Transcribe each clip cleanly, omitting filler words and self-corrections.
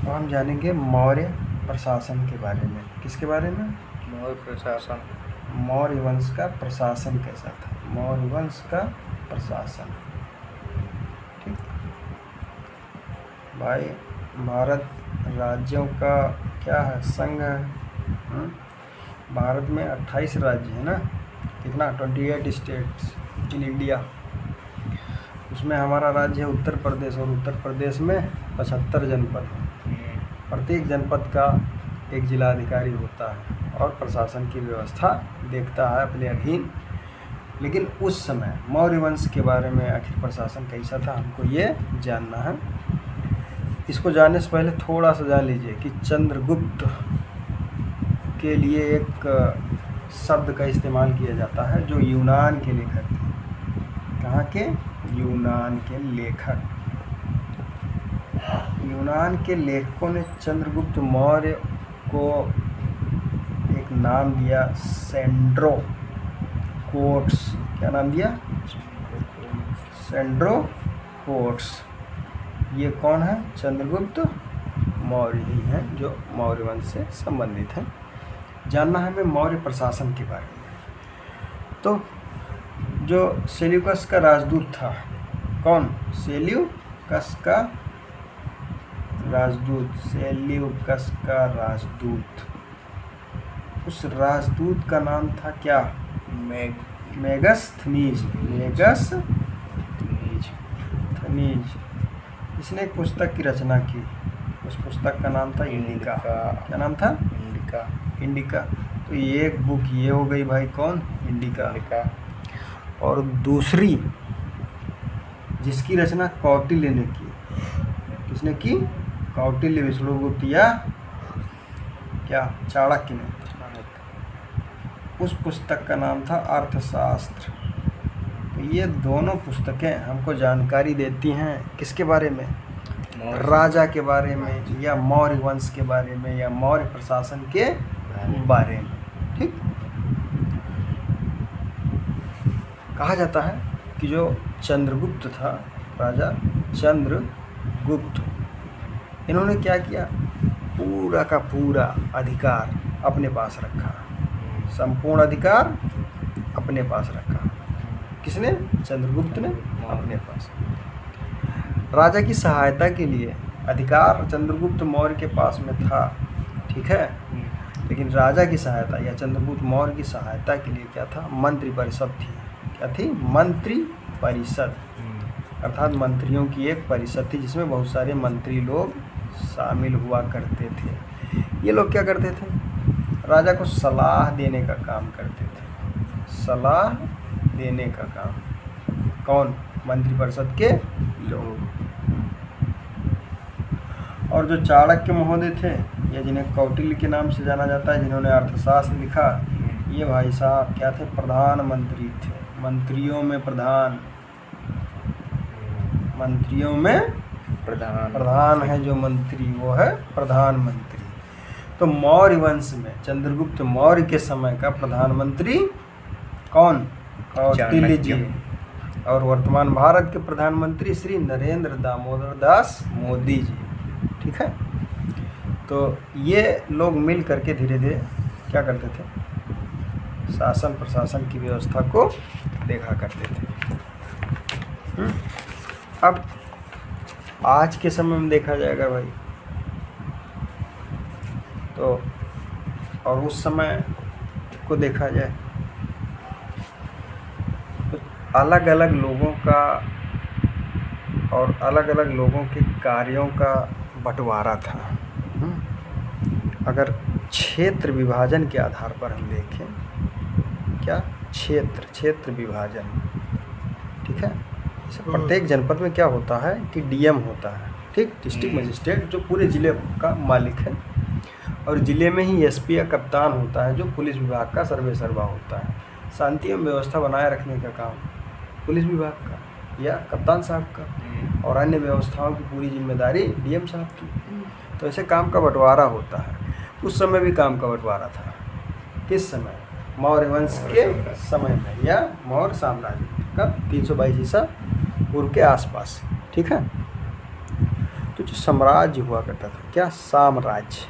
अब हम जानेंगे मौर्य प्रशासन के बारे में। किसके बारे में? मौर्य प्रशासन। मौर्य वंश का प्रशासन कैसा था? मौर्य वंश का प्रशासन। ठीक भाई, भारत राज्यों का क्या है? संघ है। भारत में 28 राज्य है ना, कितना? 28 स्टेट्स इन इंडिया। उसमें हमारा राज्य है उत्तर प्रदेश, और उत्तर प्रदेश में 75 जनपद हैं। प्रत्येक जनपद का एक जिलाधिकारी होता है और प्रशासन की व्यवस्था देखता है अपने अधीन। लेकिन उस समय मौर्य वंश के बारे में आखिर प्रशासन कैसा था, हमको ये जानना है। इसको जानने से पहले थोड़ा सा जान लीजिए कि चंद्रगुप्त के लिए एक शब्द का इस्तेमाल किया जाता है जो यूनान के लेखक थे। कहाँ के? यूनान के लेखक। यूनान के लेखकों ने चंद्रगुप्त मौर्य को एक नाम दिया, सेंड्रोकोट्स। क्या नाम दिया? सेंड्रोकोट्स। ये कौन है? चंद्रगुप्त मौर्य ही हैं, जो मौर्य वंश से संबंधित हैं। जानना है हमें मौर्य प्रशासन के बारे में। तो जो सेल्यूकस का राजदूत था, कौन? सेल्यूकस का राजदूत। सेल्यूकस का राजदूत, उस राजदूत का नाम था क्या? मेगस्थनीज। मेगस्थनीज। इसने एक पुस्तक की रचना की। उस पुस्तक का नाम था इंडिका। क्या नाम था? इंडिका। तो ये एक बुक ये हो गई भाई, कौन? इंडिका। और दूसरी जिसकी रचना कौटिल्य ने की। किसने की? कौटिल्य, विष्णुगुप्त या क्या चाणक्य ने। उस पुस्तक का नाम था अर्थशास्त्र। तो ये दोनों पुस्तकें हमको जानकारी देती हैं किसके बारे में? राजा के बारे में, या मौर्य वंश के बारे में, या मौर्य प्रशासन के बारे में। ठीक, कहा जाता है कि जो चंद्रगुप्त था, राजा चंद्रगुप्त, इन्होंने क्या किया? पूरा का पूरा अधिकार अपने पास रखा। संपूर्ण अधिकार अपने पास रखा। किसने? चंद्रगुप्त ने अपने पास। राजा की सहायता के लिए अधिकार चंद्रगुप्त मौर्य के पास में था, ठीक है। लेकिन राजा की सहायता या चंद्रगुप्त मौर्य की सहायता के लिए क्या था? मंत्री परिषद थी। क्या थी? मंत्री परिषद, अर्थात मंत्रियों की एक परिषद थी जिसमें बहुत सारे मंत्री लोग शामिल हुआ करते थे। ये लोग क्या करते थे? राजा को सलाह देने का काम करते थे। सलाह देने का काम कौन? मंत्री परिषद के लोग। और जो चाणक्य महोदय थे, या जिन्हें कौटिल्य के नाम से जाना जाता है, जिन्होंने अर्थशास्त्र लिखा, ये भाई साहब क्या थे? प्रधानमंत्री थे। मंत्रियों में प्रधान। मंत्रियों में प्रधान है जो मंत्री, वो है प्रधानमंत्री। तो मौर्य वंश में चंद्रगुप्त मौर्य के समय का प्रधानमंत्री कौन? कौटिल्य जी। और वर्तमान भारत के प्रधानमंत्री श्री नरेंद्र दामोदर दास मोदी जी। ठीक है। तो ये लोग मिल करके धीरे धीरे क्या करते थे? शासन प्रशासन की व्यवस्था को देखा करते थे। अब आज के समय में देखा जाएगा भाई, तो और उस समय को देखा जाए तो अलग अलग लोगों का और अलग अलग लोगों के कार्यों का बंटवारा था। अगर क्षेत्र विभाजन के आधार पर हम देखें, क्या? क्षेत्र विभाजन, ठीक है। जैसे प्रत्येक जनपद में क्या होता है कि डीएम होता है, ठीक, डिस्ट्रिक्ट मजिस्ट्रेट, जो पूरे जिले का मालिक है। और जिले में ही एसपी या कप्तान होता है, जो पुलिस विभाग का सर्वे सर्वा होता है। शांति एवं व्यवस्था बनाए रखने का काम पुलिस विभाग का या कप्तान साहब का, और अन्य व्यवस्थाओं की पूरी जिम्मेदारी डीएम साहब की। तो ऐसे काम का बंटवारा होता है। उस समय भी काम का बंटवारा था। किस समय? मौर्य वंश के समय में, या मौर्य साम्राज्य कब? 322 ईसा पूर्व के आसपास, ठीक है। तो कुछ साम्राज्य हुआ करता था। क्या? साम्राज्य।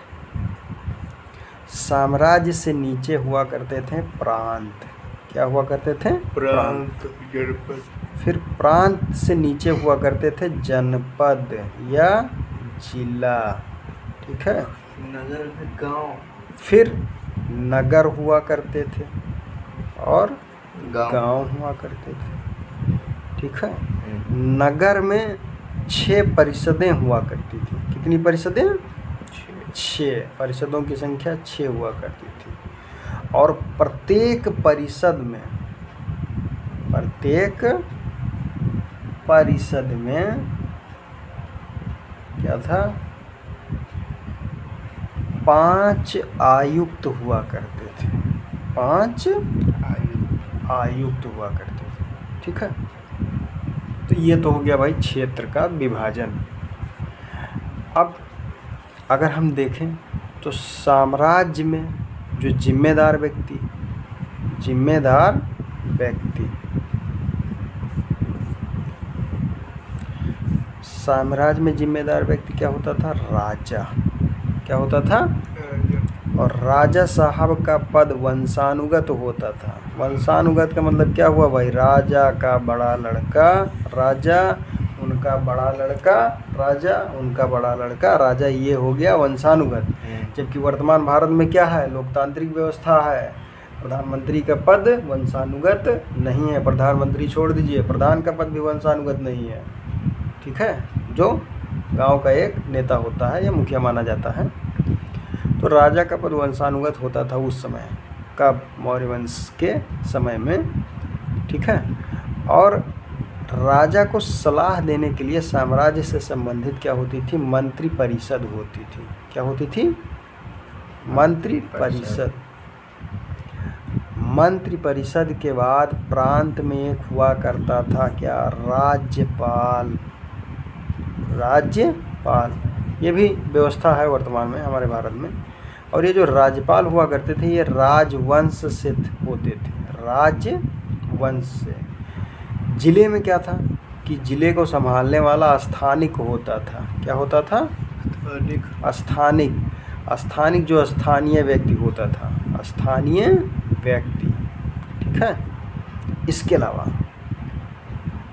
साम्राज्य से नीचे हुआ करते थे प्रांत। क्या हुआ करते थे? प्रांत, जनपद। फिर प्रांत से नीचे हुआ करते थे जनपद या जिला। ठीक है। नगर, गांव। फिर नगर हुआ करते थे और गांव। गांव हुआ करते थे। ठीक है। नगर में 6 परिषदें हुआ करती थी। कितनी परिषदें? 6। परिषदों की संख्या 6 हुआ करती थी। और प्रत्येक परिषद में क्या था? 5 आयुक्त हुआ करते थे। 5 आयुक्त हुआ करते थे। ठीक है। तो ये तो हो गया भाई क्षेत्र का विभाजन। अब अगर हम देखें तो साम्राज्य में जो जिम्मेदार व्यक्ति साम्राज्य में जिम्मेदार व्यक्ति क्या होता था? राजा। क्या होता था? और राजा साहब का पद वंशानुगत होता था। वंशानुगत का मतलब क्या हुआ भाई? राजा का बड़ा लड़का राजा, उनका बड़ा लड़का राजा, उनका बड़ा लड़का राजा। ये हो गया वंशानुगत। जबकि वर्तमान भारत में क्या है? लोकतांत्रिक व्यवस्था है। प्रधानमंत्री का पद वंशानुगत नहीं है। प्रधानमंत्री छोड़ दीजिए, प्रधान का पद भी वंशानुगत नहीं है। ठीक है। जो गांव का एक नेता होता है या मुखिया माना जाता है। तो राजा का पद वंशानुगत होता था उस समय। कब? मौर्य वंश के समय में। ठीक है। और राजा को सलाह देने के लिए साम्राज्य से संबंधित क्या होती थी? मंत्री परिषद होती थी। क्या होती थी? मंत्री परिषद। मंत्री परिषद के बाद प्रांत में एक हुआ करता था क्या? राज्यपाल। राज्यपाल। ये भी व्यवस्था है वर्तमान में हमारे भारत में। और ये जो राज्यपाल हुआ करते थे ये राजवंश से होते थे। राजवंश से। जिले में क्या था कि जिले को संभालने वाला स्थानिक होता था। क्या होता था? स्थानिक। स्थानिक जो स्थानीय व्यक्ति होता था। स्थानीय व्यक्ति। ठीक है। इसके अलावा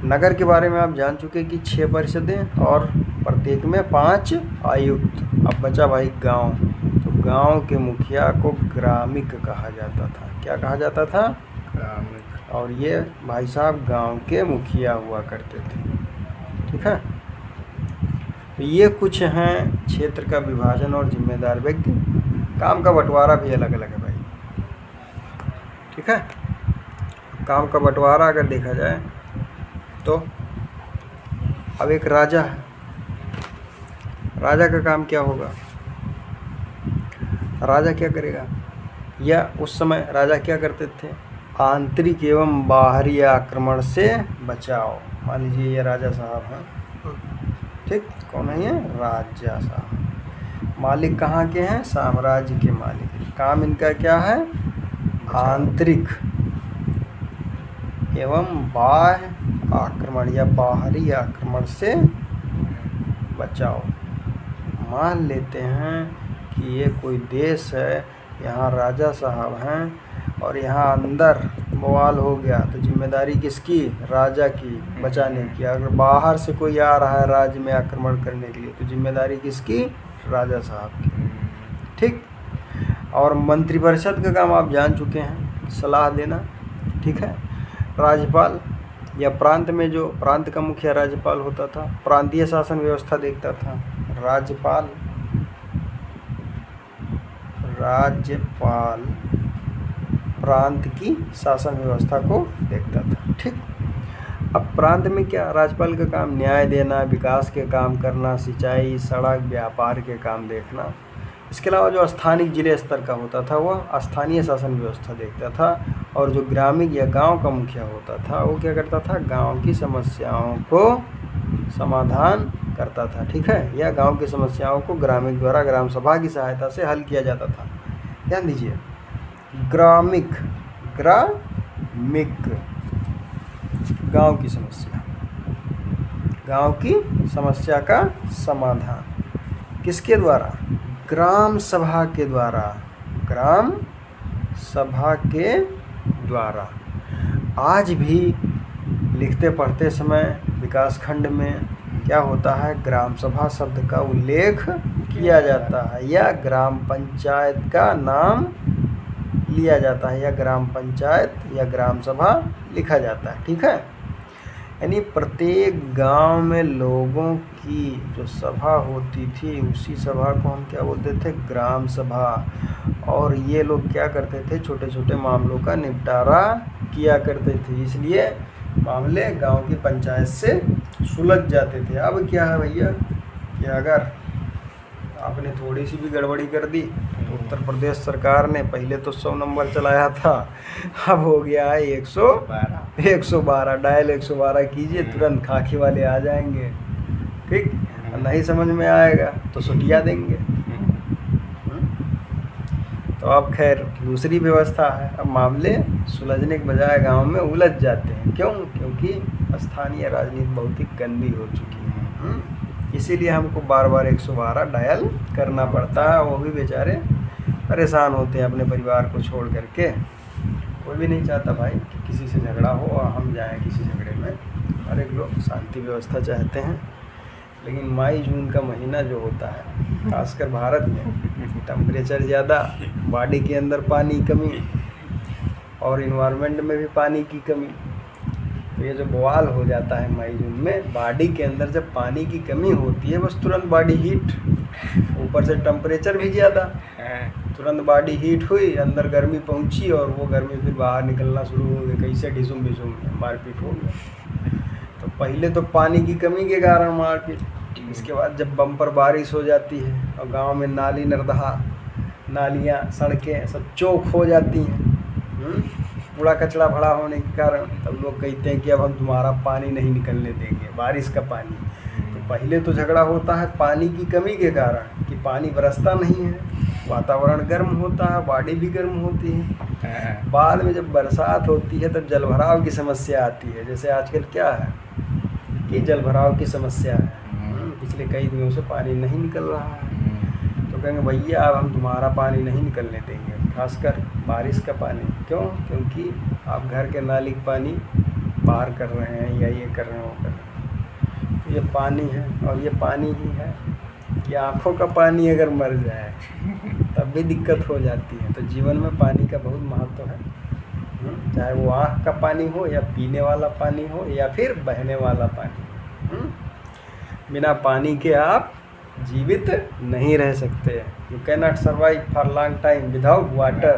नगर के बारे में आप जान चुके कि 6 परिषदें और प्रत्येक में 5 आयुक्त। अब बचा भाई गांव। तो गांव के मुखिया को ग्रामिक कहा जाता था। क्या कहा जाता था? ग्रामिक। और ये भाई साहब गांव के मुखिया हुआ करते थे। ठीक है। तो ये कुछ हैं क्षेत्र का विभाजन और जिम्मेदार व्यक्ति। काम का बंटवारा भी अलग अलग है भाई। ठीक है। काम का बंटवारा अगर देखा जाए तो अब एक राजा है। राजा का काम क्या होगा? राजा क्या करेगा? या उस समय राजा क्या करते थे? आंतरिक एवं बाहरी आक्रमण से बचाव। मान लीजिए ये राजा साहब हैं। ठीक। कौन है ये? राजा साहब। मालिक कहाँ के हैं? साम्राज्य के मालिक। काम इनका क्या है? आंतरिक एवं बाह्य आक्रमण या बाहरी आक्रमण से बचाओ। मान लेते हैं कि ये कोई देश है, यहाँ राजा साहब हैं और यहाँ अंदर बवाल हो गया तो जिम्मेदारी किसकी? राजा की, बचाने की। अगर बाहर से कोई आ रहा है राज्य में आक्रमण करने के लिए तो जिम्मेदारी किसकी? राजा साहब की। ठीक। और मंत्रिपरिषद का काम आप जान चुके हैं, सलाह देना। ठीक है। राज्यपाल या प्रांत में जो प्रांत का मुखिया राज्यपाल होता था, प्रांतीय शासन व्यवस्था देखता था। राज्यपाल प्रांत की शासन व्यवस्था को देखता था। ठीक। अब प्रांत में क्या? राज्यपाल का काम न्याय देना, विकास के काम करना, सिंचाई, सड़क, व्यापार के काम देखना। इसके अलावा जो स्थानिक जिले स्तर का होता था वह स्थानीय शासन व्यवस्था देखता था। और जो ग्रामीण या गांव का मुखिया होता था वो क्या करता था? गांव की समस्याओं को समाधान करता था। ठीक है। या गांव की समस्याओं को ग्रामीण द्वारा ग्राम सभा की सहायता से हल किया जाता था। ध्यान दीजिए, ग्रामिक गांव की समस्या, गांव की समस्या का समाधान किसके द्वारा? ग्राम सभा के द्वारा। ग्राम सभा के द्वारा। आज भी लिखते पढ़ते समय विकासखंड में क्या होता है? ग्राम सभा शब्द का उल्लेख किया जाता है या ग्राम पंचायत का नाम लिया जाता है या ग्राम पंचायत या ग्राम सभा लिखा जाता है। ठीक है, यानी प्रत्येक गांव में लोगों की जो सभा होती थी उसी सभा को हम क्या बोलते थे? ग्राम सभा। और ये लोग क्या करते थे? छोटे छोटे मामलों का निपटारा किया करते थे, इसलिए मामले गांव की पंचायत से सुलझ जाते थे। अब क्या है भैया कि अगर आपने थोड़ी सी भी गड़बड़ी कर दी तो उत्तर प्रदेश सरकार ने पहले तो 100 नंबर चलाया था, अब हो गया है 112। डायल 112 कीजिए, तुरंत खाकी वाले आ जाएंगे। ठीक, नहीं समझ में आएगा तो सुटिया देंगे। तो अब खैर दूसरी व्यवस्था है, अब मामले सुलझने के बजाय गांव में उलझ जाते हैं। क्यों? क्योंकि स्थानीय राजनीति बहुत ही गंदी हो चुकी है। इसीलिए हमको बार बार 112 डायल करना पड़ता है। वो भी बेचारे परेशान होते हैं अपने परिवार को छोड़ करके। कोई भी नहीं चाहता भाई कि किसी से झगड़ा हो और हम जाएं किसी झगड़े में। हर एक लोग शांति व्यवस्था चाहते हैं। लेकिन मई जून का महीना जो होता है खासकर भारत में टेम्परेचर ज़्यादा, बॉडी के अंदर पानी कमी और इन्वायरमेंट में भी पानी की कमी, तो ये जो बवाल हो जाता है मई जून में, बॉडी के अंदर जब पानी की कमी होती है बस तुरंत बॉडी हीट, ऊपर से टेम्परेचर भी ज़्यादा, तुरंत बॉडी हीट हुई, अंदर गर्मी पहुंची और वो गर्मी फिर बाहर निकलना शुरू हो गई। कैसे ढिसुम ढिसुम मारपीट हो गया। तो पहले तो पानी की कमी के कारण मारपीट, इसके बाद जब बम्पर बारिश हो जाती है और गांव में नाली नर्दहा, नालियाँ सड़कें सब चौक हो जाती हैं कूड़ा कचरा भरा होने के कारण, तब लोग कहते हैं कि अब हम तुम्हारा पानी नहीं निकलने देंगे, बारिश का पानी। तो पहले तो झगड़ा होता है पानी की कमी के कारण कि पानी बरसता नहीं है, वातावरण गर्म होता है, बॉडी भी गर्म होती है। बाद में जब बरसात होती है तब जलभराव की समस्या आती है। जैसे आजकल क्या है कि जलभराव की समस्या है, पिछले कई दिनों से पानी नहीं निकल रहा है। तो कहेंगे भैया अब हम तुम्हारा पानी नहीं निकलने देंगे, खासकर बारिश का पानी। क्यों? क्योंकि आप घर के नाली का पानी बाहर कर रहे हैं या ये कर रहे हैं वो कर रहे हैं। तो ये पानी है और ये पानी ही है कि आँखों का पानी अगर मर जाए तब भी दिक्कत हो जाती है। तो जीवन में पानी का बहुत महत्व है, चाहे वो आँख का पानी हो या पीने वाला पानी हो या फिर बहने वाला पानी। बिना पानी के आप जीवित नहीं रह सकते। You can not survive for long time without water.